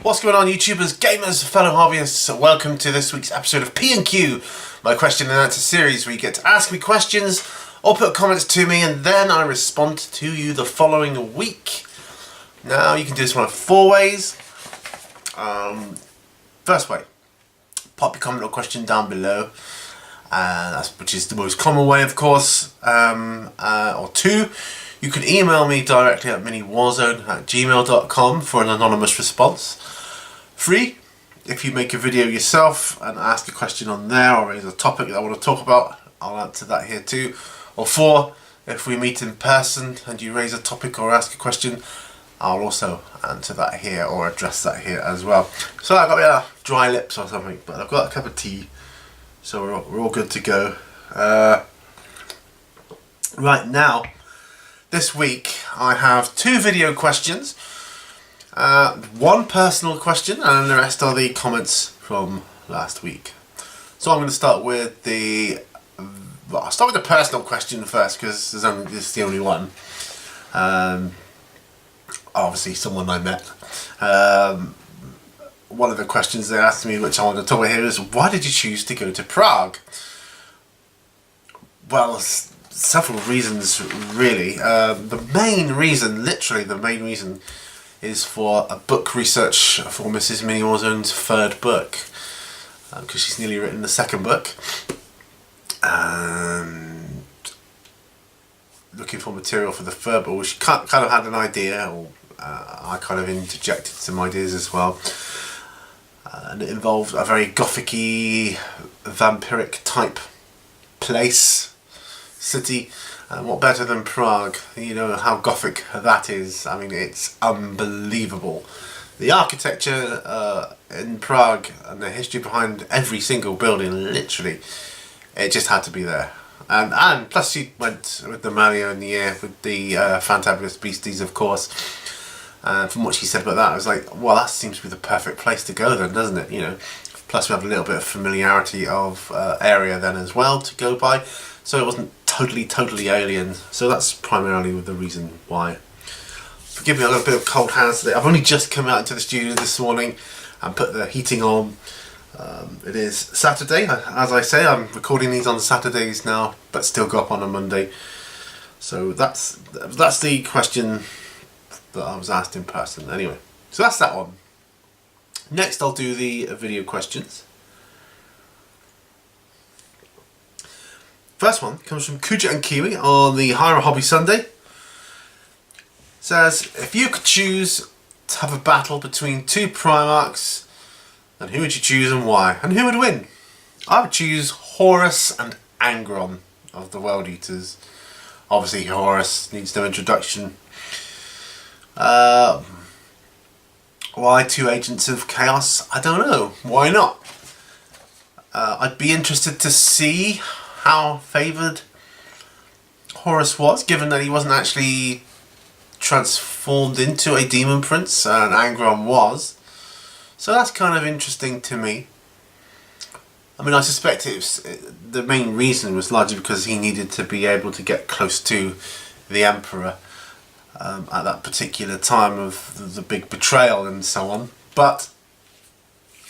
What's going on, YouTubers, gamers, fellow hobbyists? Welcome to this week's episode of P&Q, my question and answer series, where you get to ask me questions or put comments to me and then I respond to you the following week. Now, you can do this one of four ways. First way, pop your comment or question down below, which is the most common way, of course. Or two, you can email me directly at miniwarzone@gmail.com for an anonymous response. 3, if you make a video yourself and ask a question on there or raise a topic that I want to talk about, I'll answer that here too. Or 4, if we meet in person and you raise a topic or ask a question, I'll also answer that here or address that here as well. So I've got dry lips or something, but I've got a cup of tea, so we're all good to go. Right now, this week I have 2 video questions, 1 personal question, and the rest are the comments from last week. So I'm going to start with I'll start with the personal question first, because this is the only one. Obviously someone I met. One of the questions they asked me, which I want to talk about here, is why did you choose to go to Prague? Well, several reasons really. The main reason, literally the main reason, is for a book research for Mrs. Mini Warzone's 3rd book, because she's nearly written the 2nd book, and looking for material for the 3rd book. She kind of had an idea, or I kind of interjected some ideas as well, and it involved a very gothic-y, vampiric type place, city, and what better than Prague? You know how gothic that is. I mean, it's unbelievable. The architecture in Prague and the history behind every single building, literally, it just had to be there. And plus she went with them earlier in the year with the Fantabulous Beasties, of course. From what she said about that, I was like, well, that seems to be the perfect place to go then, doesn't it? You know, plus we have a little bit of familiarity of area then as well to go by, so it wasn't totally alien. So that's primarily the reason why. Forgive me, I've got a bit of cold hands today. I've only just come out into the studio this morning and put the heating on. It is Saturday, as I say. I'm recording these on Saturdays now, but still go up on a Monday. So that's the question that I was asked in person. Anyway, so that's that one. Next, I'll do the video questions. First one comes from Kuja and Kiwi on the Hire a Hobby Sunday. Says, if you could choose to have a battle between 2 Primarchs, then who would you choose and why? And who would win? I would choose Horus and Angron of the World Eaters. Obviously Horus needs no introduction. Why 2 Agents of Chaos? I don't know. Why not? I'd be interested to see how favoured Horus was, given that he wasn't actually transformed into a demon prince and Angron was. So that's kind of interesting to me. I mean, I suspect the main reason was largely because he needed to be able to get close to the Emperor at that particular time of the big betrayal and so on. But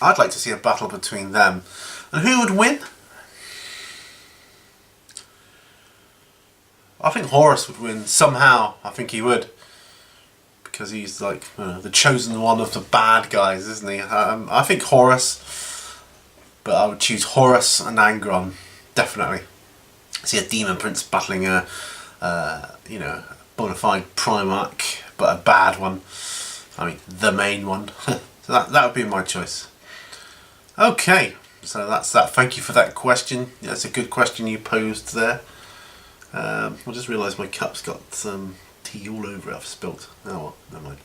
I'd like to see a battle between them. And who would win? I think Horus would win somehow. I think he would, because he's like the chosen one of the bad guys, isn't he? I think Horus, but I would choose Horus and Angron, definitely. See a demon prince battling a bona fide Primarch, but a bad one. I mean, the main one. So that would be my choice. Okay, so that's that. Thank you for that question. That's a good question you posed there. I just realised my cup's got some tea all over it. I've spilt. Oh well, never mind.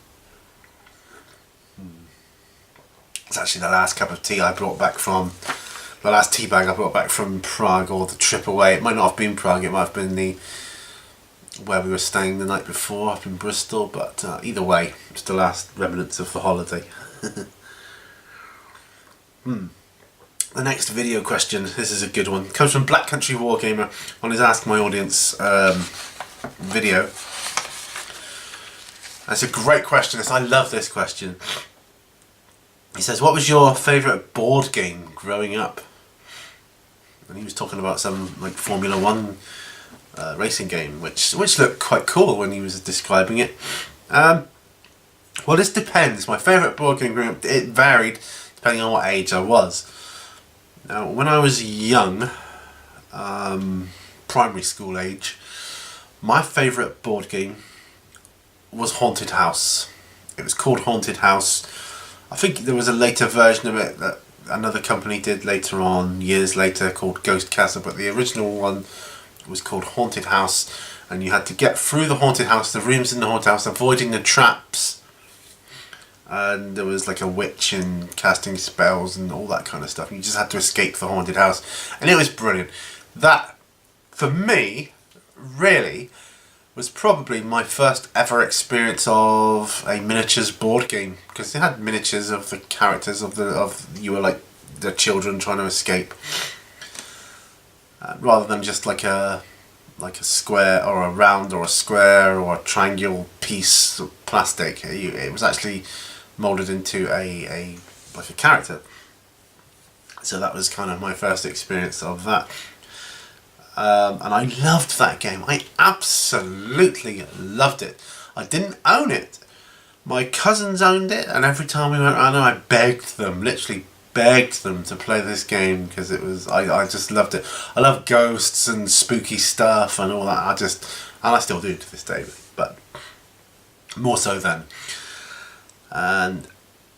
It's actually the last cup of tea I brought back from the last tea bag I brought back from Prague, or the trip away. It might not have been Prague. It might have been where we were staying the night before up in Bristol. But either way, it's the last remnants of the holiday. The next video question, this is a good one, comes from Black Country Wargamer on his Ask My Audience video. That's a great question. I love this question. He says, what was your favourite board game growing up? And he was talking about some like Formula 1 racing game, which looked quite cool when he was describing it. Well, this depends. My favourite board game growing up, it varied depending on what age I was. Now, when I was young, primary school age, my favourite board game was Haunted House. It was called Haunted House. I think there was a later version of it that another company did later on, years later, called Ghost Castle, but the original one was called Haunted House, and you had to get through the haunted house, the rooms in the haunted house, avoiding the traps, and there was like a witch and casting spells and all that kind of stuff. You just had to escape the haunted house, and it was brilliant. That, for me, really was probably my first ever experience of a miniatures board game, because they had miniatures of the characters of you were like the children trying to escape, rather than just like a square or a round or a square or a triangular piece of plastic. It was actually molded into a like a character. So that was kind of my first experience of that. And I loved that game. I absolutely loved it. I didn't own it. My cousins owned it, and every time we went around, I begged them, literally begged them to play this game, because it was, I just loved it. I love ghosts and spooky stuff and all that. And I still do to this day, but more so then. And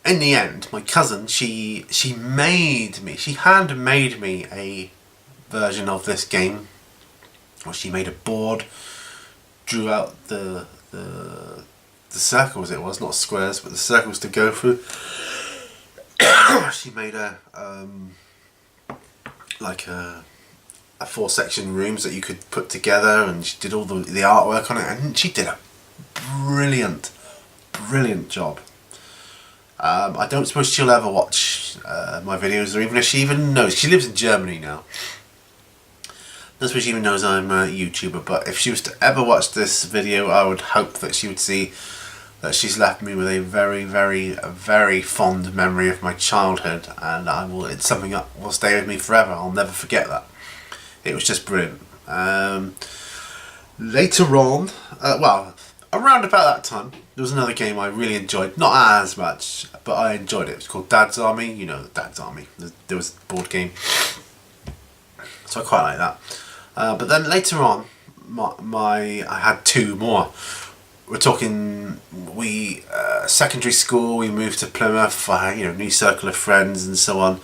in the end, my cousin, she handmade me a version of this game. Well, she made a board, drew out the circles, it was not squares, but the circles to go through. She made a 4-section rooms that you could put together, and she did all the artwork on it, and she did a brilliant job. I don't suppose she'll ever watch my videos, or even if she even knows. She lives in Germany now. I don't suppose she even knows I'm a YouTuber, but if she was to ever watch this video, I would hope that she would see that she's left me with a very fond memory of my childhood, and it's something that will stay with me forever. I'll never forget that. It was just brilliant. Later on, around about that time, there was another game I really enjoyed. Not as much, but I enjoyed it. It was called Dad's Army. You know, Dad's Army. There was a board game. So I quite like that. But then later on, I had two more. We're talking, secondary school, we moved to Plymouth, new circle of friends and so on.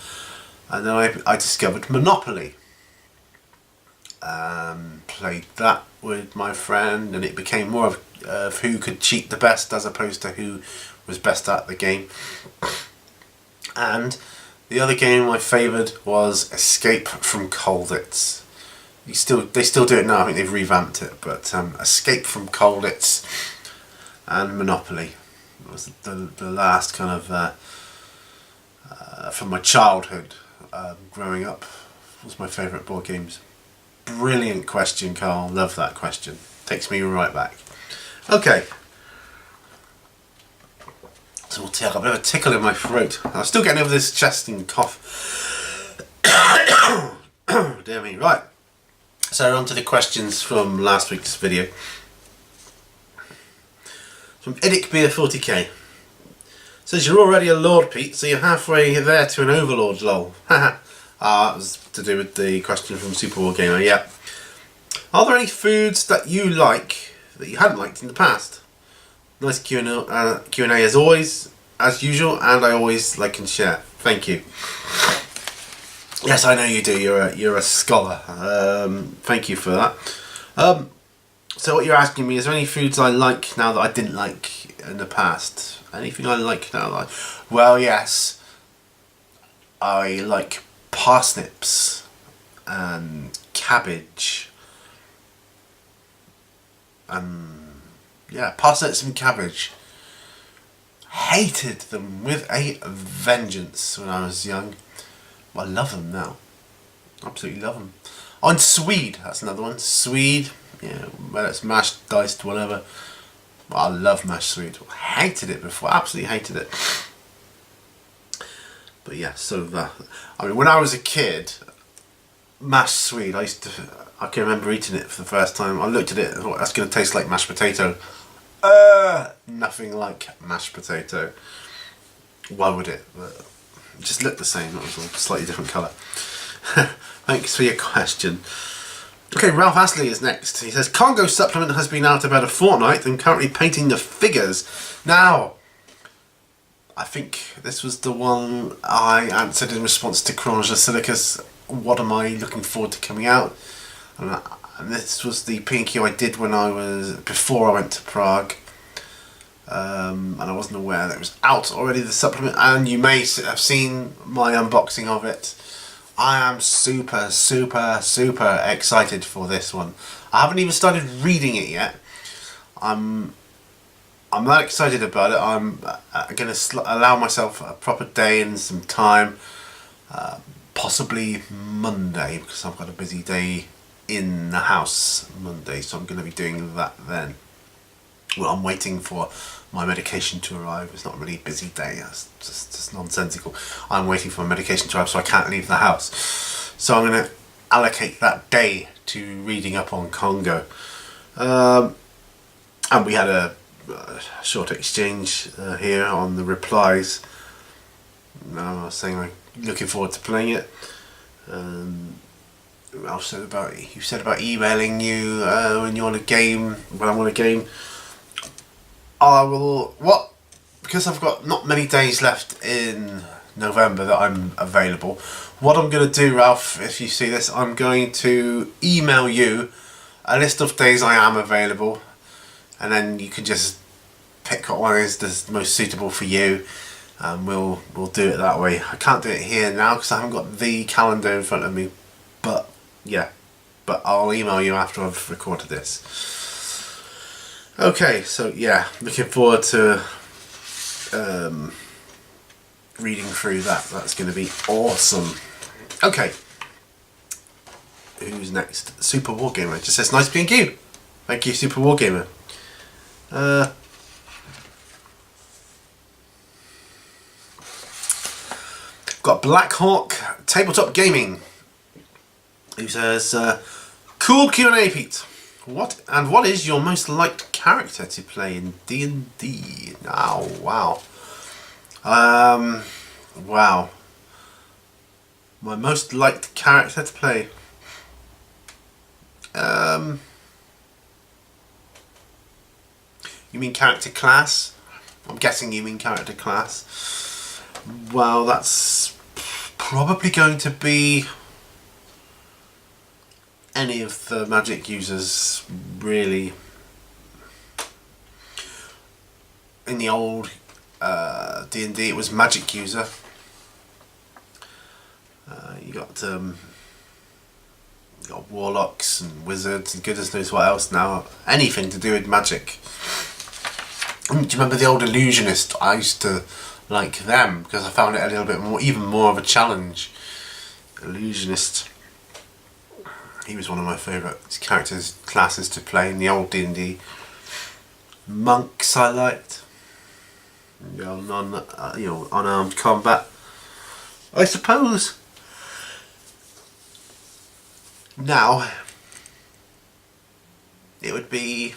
And then I discovered Monopoly. Played that with my friend, and it became more of who could cheat the best as opposed to who was best at the game. And the other game I favoured was Escape from Colditz. They still do it now. I think they've revamped it, but Escape from Colditz and Monopoly was the last kind of from my childhood growing up was my favourite board games. Brilliant question, Carl. Love that question. Takes me right back. Okay. So I've got a bit of a tickle in my throat. I'm still getting over this chest and cough. Dear me. Right. So on to the questions from last week's video. From Idic Beer 40k. Says you're already a Lord, Pete, so you're halfway there to an Overlord, lol. Haha. That was to do with the question from Super War Gamer, yeah. Are there any foods that you like that you hadn't liked in the past? Nice Q&A as always, as usual, and I always like and share. Thank you. Yes, I know you do. You're a scholar. Thank you for that. So what you're asking me, is there any foods I like now that I didn't like in the past? Anything I like now? Well, yes. I like parsnips and cabbage. Parsnips and cabbage. Hated them with a vengeance when I was young. I love them now. Absolutely love them. Oh, and swede. That's another one. Swede. Yeah, whether it's mashed, diced, whatever. Well, I love mashed swede. I hated it before. Absolutely hated it. But yeah, so that, I mean, when I was a kid, mashed swede, I can remember eating it for the first time. I looked at it and thought, that's going to taste like mashed potato. Nothing like mashed potato. Why would it? But it just looked the same. It was a slightly different colour. Thanks for your question. Okay, Ralph Astley is next. He says, Congo supplement has been out about a fortnight and currently painting the figures. Now, I think this was the one I answered in response to Chronos of Silicus. What am I looking forward to coming out? And this was the P&Q I did before I went to Prague. And I wasn't aware that it was out already, the supplement, and you may have seen my unboxing of it. I am super excited for this one. I haven't even started reading it yet. I'm that excited about it. I'm going to allow myself a proper day and some time, possibly Monday, because I've got a busy day in the house Monday, so I'm going to be doing that then. Well, I'm waiting for my medication to arrive. It's not really a busy day, that's just nonsensical. I'm waiting for my medication to arrive, so I can't leave the house. So I'm going to allocate that day to reading up on Congo. And we had a short exchange here on the replies. I was saying I'm looking forward to playing it. Ralph said about emailing you when you're on a game, when I'm on a game. Because I've got not many days left in November that I'm available, what I'm going to do, Ralph, if you see this, I'm going to email you a list of days I am available, and then you can just pick what one is the most suitable for you, and we'll do it that way. I can't do it here now because I haven't got the calendar in front of me, but yeah, but I'll email you after I've recorded this. Okay, so yeah, looking forward to reading through that. That's going to be awesome. Okay, who's next? Super Wargamer just says, nice being you. Thank you, Super Wargamer. Got Black Hawk Tabletop Gaming, who says, cool Q&A, Pete. What is your most liked character to play in D&D? Oh, wow. Wow. My most liked character to play. You mean character class? I'm guessing you mean character class. Well, that's probably going to be any of the magic users, really. In the old D&D, it was magic user. You got warlocks and wizards and goodness knows what else now. Anything to do with magic. Do you remember the old illusionist? I used to like them because I found it a little bit more, even more of a challenge. Illusionist. He was one of my favourite characters, classes to play in the old D&D. Monks I liked. Unarmed combat. I suppose now it would be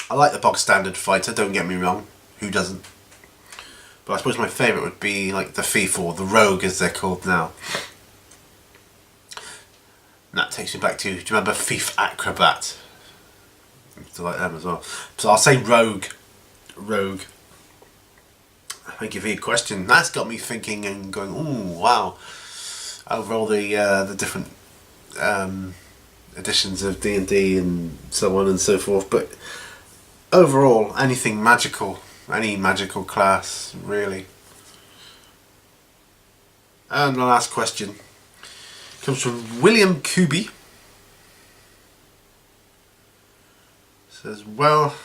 I like the bog standard fighter, don't get me wrong, who doesn't? But I suppose my favourite would be like the thief or the rogue as they're called now. And that takes me back to, do you remember Thief Acrobat? I used to like them as well. So I'll say rogue. Rogue. Thank you for your question. That's got me thinking and going, ooh, wow. Over all the different editions of D&D and so on and so forth. But overall, anything magical. Any magical class, really. And the last question comes from William Kuby. Says, well...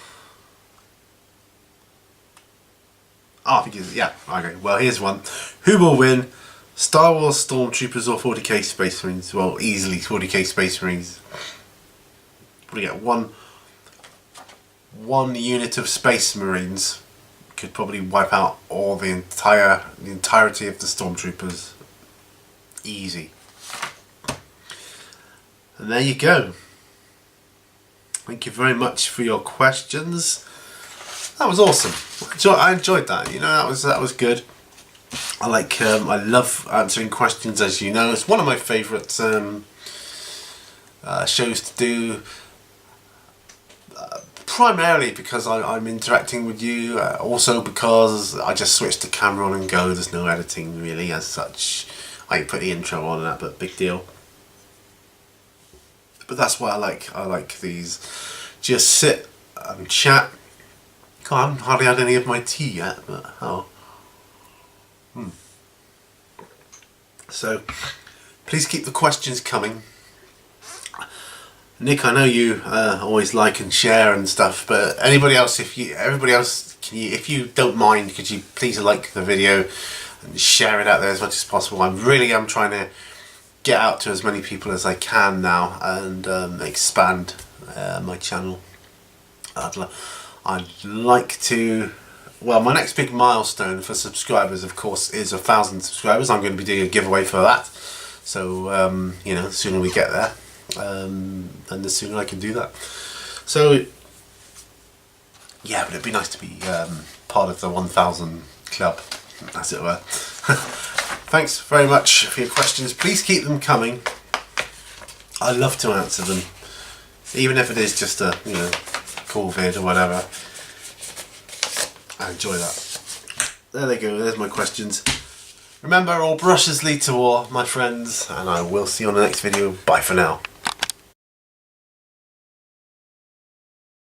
Oh, I think it's... Yeah, okay. Well, here's one. Who will win? Star Wars Stormtroopers or 40k Space Marines? Well, easily 40k Space Marines. We get one one unit of Space Marines could probably wipe out all the entirety of the Stormtroopers. Easy. And there you go. Thank you very much for your questions. That was awesome. I enjoyed that. You know, that was good. I love answering questions, as you know. It's one of my favourite shows to do. Primarily because I'm interacting with you. Also because I just switch the camera on and go. There's no editing really as such. I put the intro on and that, but big deal. But that's why I like these. Just sit and chat. God, I haven't hardly had any of my tea yet, but oh. So, please keep the questions coming. Nick, I know you always like and share and stuff, but everybody else, if you don't mind, could you please like the video and share it out there as much as possible? I really am trying to get out to as many people as I can now and expand my channel. I'd like to. Well, my next big milestone for subscribers, of course, is 1,000 subscribers. I'm going to be doing a giveaway for that. So, you know, the sooner we get there, and the sooner I can do that. So, yeah, but it'd be nice to be part of the 1,000 club, as it were. Thanks very much for your questions. Please keep them coming. I love to answer them, even if it is just a, you know, cool vid or whatever. I enjoy that. There they go, there's my questions. Remember, all brushes lead to war, my friends, and I will see you on the next video. Bye for now.